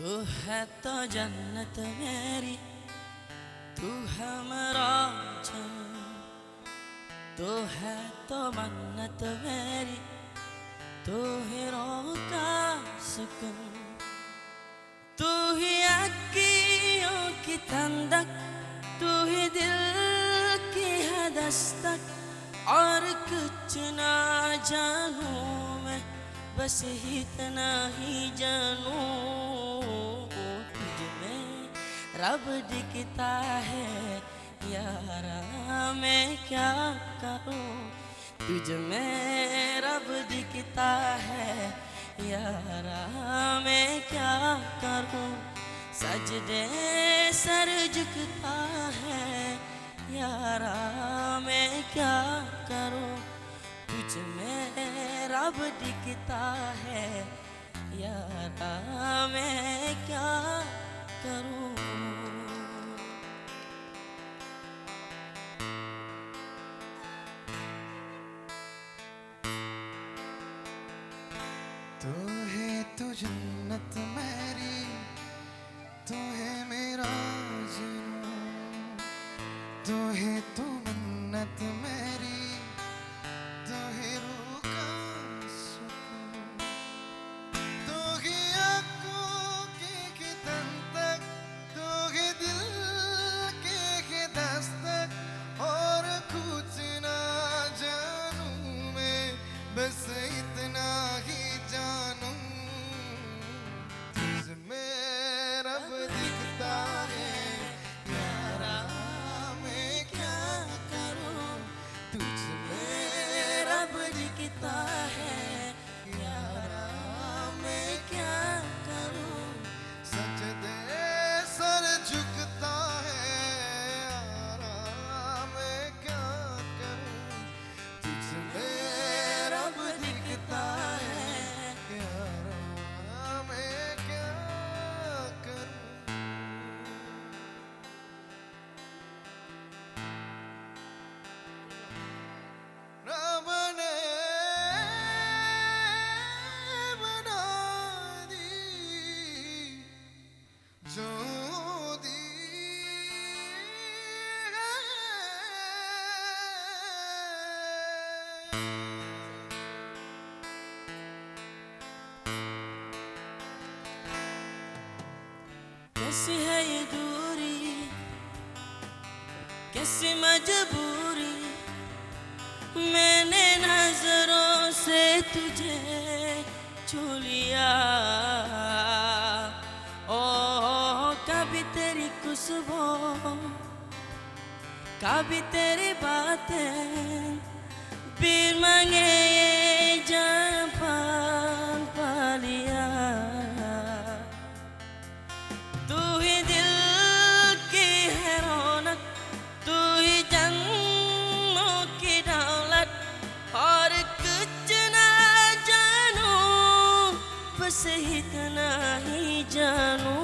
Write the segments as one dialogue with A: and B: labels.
A: तू है तो जन्नत मेरी, तू है मेरा जान। तू है तो मन्नत मेरी, तू ही रूह का सुकून। तू ही अखियों की ठंडक, तू ही दिल की है दस्तक। और कुछ ना जानूं मैं, बस इतना ही जानूं तुझमें रब दिखता है यारा। मैं क्या करूं, तुझमें रब दिखता है यारा। मैं क्या करूं, सजदे सर झुकता है यारा। मैं क्या करूं, तुझ में रब दिखता है यारा। मैं क्या करूं।
B: तू है तो जन्नत मेरी, तू है मेरा जुनून। तू है तो मन्नत मेरी, तू है रूह का सुकून। तू ही आँखों की ठंडक, तू ही दिल की दस्तक। और कुछ ना जानूं मैं, बस इतना ही जानूं तुझमें रब दिखता है यारा। मैं क्या करूं,
A: तुझमें रब दिखता है यारा। मैं क्या करूं,
B: सजदे सर झुकता है यारा। मैं क्या करूं, तुझमें
A: रब दिखता है
B: यारा। मैं क्या करूं। रब ने बना दी जो दी
A: कैसी है ये दूरी, कैसी मजबूरी। मैंने नजरों से तुझे छू लिया। ओ कभी तेरी खुशबू, कभी तेरी बातें, बिन मांगे ये जान पा लिया। तू ही दिल की है रौनक, तू ही जन्मों की दौलत। और कुछ ना जानूं, बस इतना ही जानूं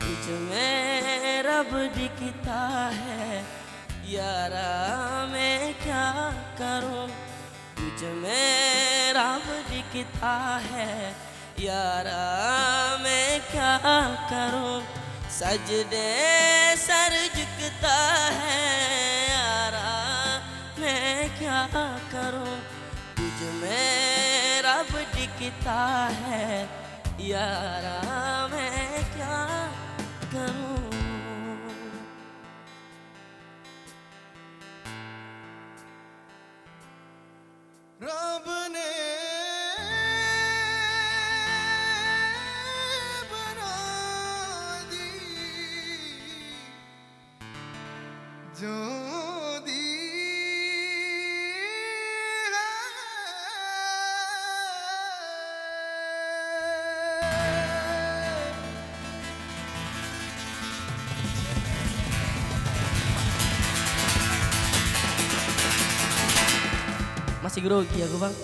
A: तुझमें रब दिखता है यारा। मैं क्या करूं, तुझमें रब दिखता है यारा। मैं क्या करूं, सजदे सर झुकता है यारा। मैं क्या करूं, तुझमें रब दिखता है यारा। मैं क्या करूं।
B: रब ने बना दी जो दी
A: Masih grogi aku bang.